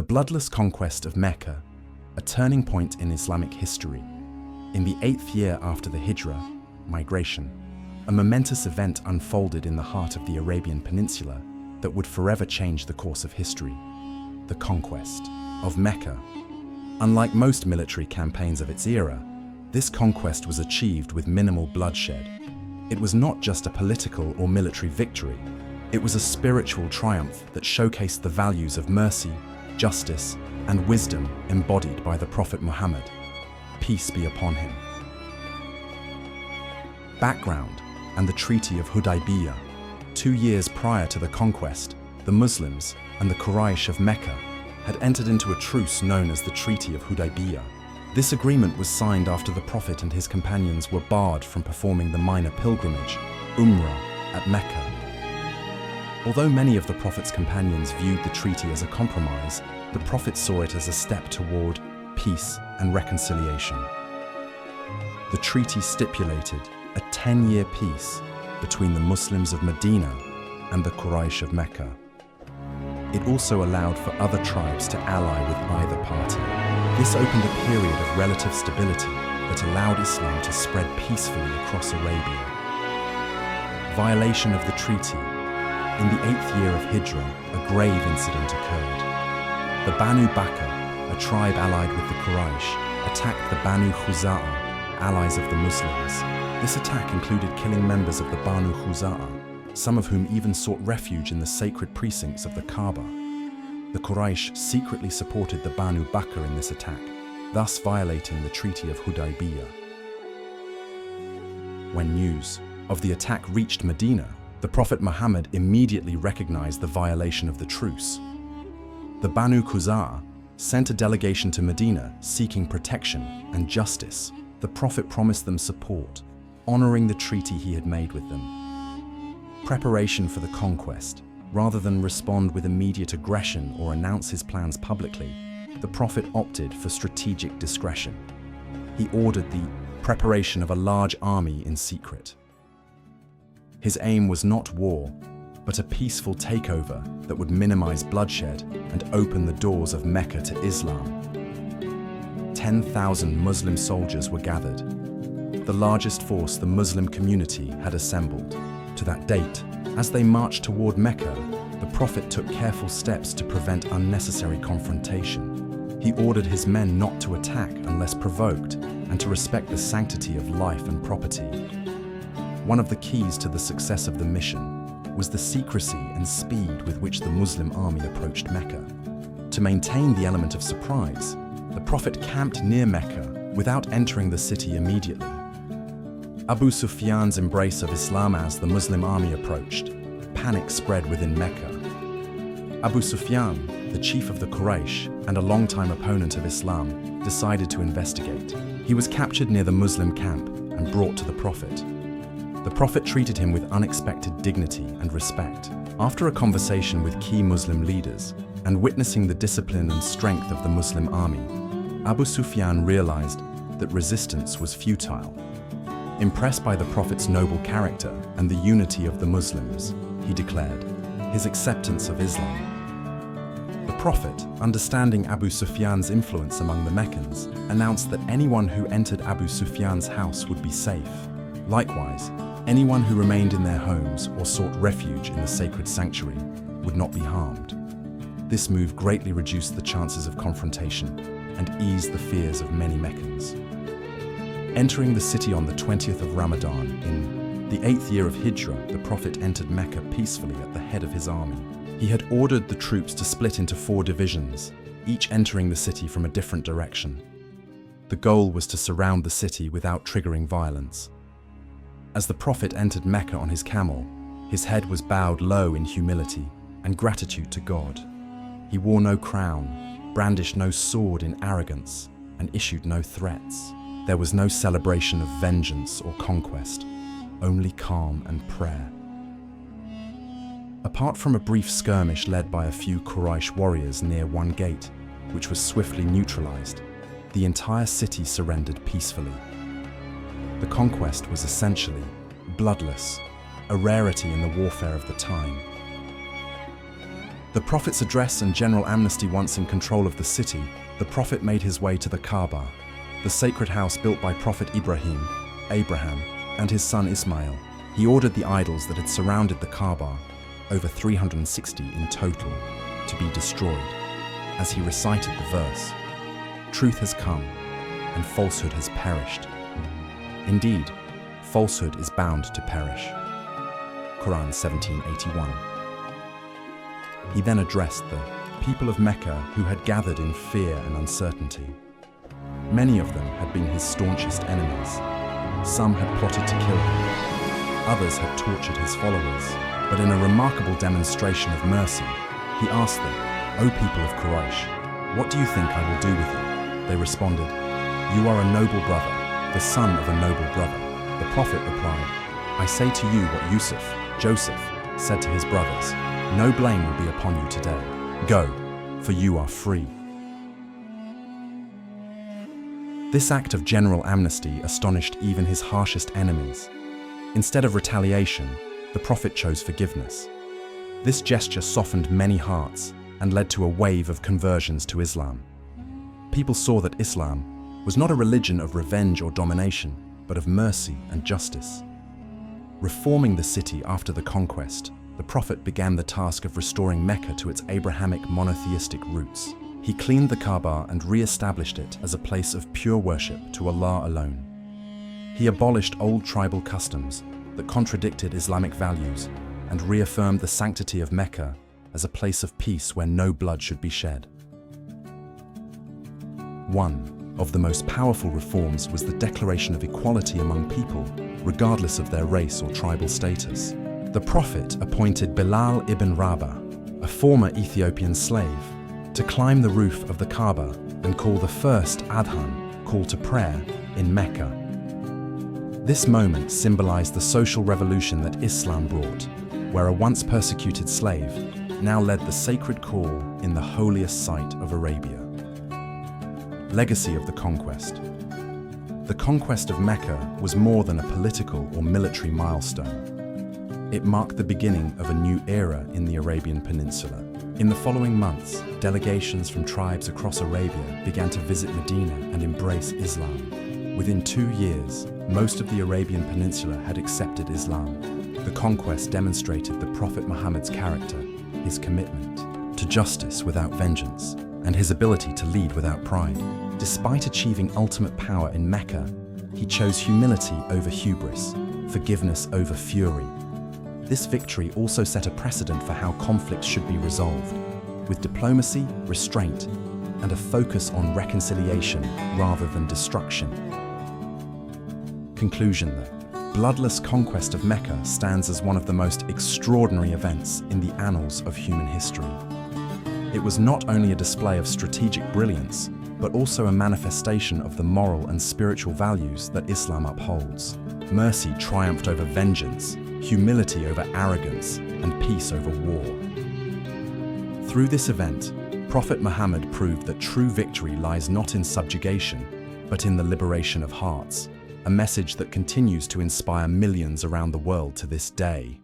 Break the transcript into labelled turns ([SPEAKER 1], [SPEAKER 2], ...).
[SPEAKER 1] The Bloodless Conquest of Mecca, a turning point in Islamic history. In the 8th year after the Hijrah, migration, a momentous event unfolded in the heart of the Arabian Peninsula that would forever change the course of history: the conquest of Mecca. Unlike most military campaigns of its era, this conquest was achieved with minimal bloodshed. It was not just a political or military victory, it was a spiritual triumph that showcased the values of mercy, justice, and wisdom embodied by the Prophet Muhammad, peace be upon him. Background and the Treaty of Hudaybiyyah. 2 years prior to the conquest, the Muslims and the Quraysh of Mecca had entered into a truce known as the Treaty of Hudaybiyyah. This agreement was signed after the Prophet and his companions were barred from performing the minor pilgrimage, Umrah, at Mecca. Although many of the Prophet's companions viewed the treaty as a compromise, the Prophet saw it as a step toward peace and reconciliation. The treaty stipulated a 10-year peace between the Muslims of Medina and the Quraysh of Mecca. It also allowed for other tribes to ally with either party. This opened a period of relative stability that allowed Islam to spread peacefully across Arabia. Violation of the treaty. In the 8th year of Hijrah, a grave incident occurred. The Banu Bakr, a tribe allied with the Quraysh, attacked the Banu Khuza'a, allies of the Muslims. This attack included killing members of the Banu Khuza'a, some of whom even sought refuge in the sacred precincts of the Kaaba. The Quraysh secretly supported the Banu Bakr in this attack, thus violating the Treaty of Hudaybiyyah. When news of the attack reached Medina, the Prophet Muhammad immediately recognized the violation of the truce. The Banu Khuza'a sent a delegation to Medina seeking protection and justice. The Prophet promised them support, honoring the treaty he had made with them. Preparation for the conquest. Rather than respond with immediate aggression or announce his plans publicly, the Prophet opted for strategic discretion. He ordered the preparation of a large army in secret. His aim was not war, but a peaceful takeover that would minimize bloodshed and open the doors of Mecca to Islam. 10,000 Muslim soldiers were gathered, the largest force the Muslim community had assembled. To that date, as they marched toward Mecca, the Prophet took careful steps to prevent unnecessary confrontation. He ordered his men not to attack unless provoked and to respect the sanctity of life and property. One of the keys to the success of the mission was the secrecy and speed with which the Muslim army approached Mecca. To maintain the element of surprise, the Prophet camped near Mecca without entering the city immediately. Abu Sufyan's embrace of Islam. As the Muslim army approached, panic spread within Mecca. Abu Sufyan, the chief of the Quraysh and a longtime opponent of Islam, decided to investigate. He was captured near the Muslim camp and brought to the Prophet. The Prophet treated him with unexpected dignity and respect. After a conversation with key Muslim leaders and witnessing the discipline and strength of the Muslim army, Abu Sufyan realized that resistance was futile. Impressed by the Prophet's noble character and the unity of the Muslims, he declared his acceptance of Islam. The Prophet, understanding Abu Sufyan's influence among the Meccans, announced that anyone who entered Abu Sufyan's house would be safe. Likewise, anyone who remained in their homes or sought refuge in the sacred sanctuary would not be harmed. This move greatly reduced the chances of confrontation and eased the fears of many Meccans. Entering the city on the 20th of Ramadan, in the 8th year of Hijrah, the Prophet entered Mecca peacefully at the head of his army. He had ordered the troops to split into 4 divisions, each entering the city from a different direction. The goal was to surround the city without triggering violence. As the Prophet entered Mecca on his camel, his head was bowed low in humility and gratitude to God. He wore no crown, brandished no sword in arrogance, and issued no threats. There was no celebration of vengeance or conquest, only calm and prayer. Apart from a brief skirmish led by a few Quraysh warriors near one gate, which was swiftly neutralized, the entire city surrendered peacefully. The conquest was essentially bloodless, a rarity in the warfare of the time. The Prophet's address and general amnesty once in control of the city, the Prophet made his way to the Kaaba, the sacred house built by Prophet Ibrahim, Abraham, and his son Ismail. He ordered the idols that had surrounded the Kaaba, over 360 in total, to be destroyed, as he recited the verse, "Truth has come, and falsehood has perished. Indeed, falsehood is bound to perish." Quran 1781. He then addressed the people of Mecca who had gathered in fear and uncertainty. Many of them had been his staunchest enemies. Some had plotted to kill him. Others had tortured his followers. But in a remarkable demonstration of mercy, he asked them, "O people of Quraysh, what do you think I will do with you?" They responded, "You are a noble brother, the son of a noble brother." The Prophet replied, "I say to you what Joseph, said to his brothers, no blame will be upon you today. Go, for you are free." This act of general amnesty astonished even his harshest enemies. Instead of retaliation, the Prophet chose forgiveness. This gesture softened many hearts and led to a wave of conversions to Islam. People saw that Islam was not a religion of revenge or domination, but of mercy and justice. Reforming the city after the conquest, the Prophet began the task of restoring Mecca to its Abrahamic monotheistic roots. He cleaned the Kaaba and re-established it as a place of pure worship to Allah alone. He abolished old tribal customs that contradicted Islamic values and reaffirmed the sanctity of Mecca as a place of peace where no blood should be shed. One of the most powerful reforms was the declaration of equality among people, regardless of their race or tribal status. The Prophet appointed Bilal ibn Rabah, a former Ethiopian slave, to climb the roof of the Kaaba and call the first Adhan, call to prayer, in Mecca. This moment symbolized the social revolution that Islam brought, where a once persecuted slave now led the sacred call in the holiest site of Arabia. Legacy of the conquest. The conquest of Mecca was more than a political or military milestone. It marked the beginning of a new era in the Arabian Peninsula. In the following months, delegations from tribes across Arabia began to visit Medina and embrace Islam. Within 2 years, most of the Arabian Peninsula had accepted Islam. The conquest demonstrated the Prophet Muhammad's character, his commitment to justice without vengeance, and his ability to lead without pride. Despite achieving ultimate power in Mecca, he chose humility over hubris, forgiveness over fury. This victory also set a precedent for how conflicts should be resolved, with diplomacy, restraint, and a focus on reconciliation rather than destruction. Conclusion: the Bloodless Conquest of Mecca stands as one of the most extraordinary events in the annals of human history. It was not only a display of strategic brilliance, but also a manifestation of the moral and spiritual values that Islam upholds. Mercy triumphed over vengeance, humility over arrogance, and peace over war. Through this event, Prophet Muhammad proved that true victory lies not in subjugation, but in the liberation of hearts, a message that continues to inspire millions around the world to this day.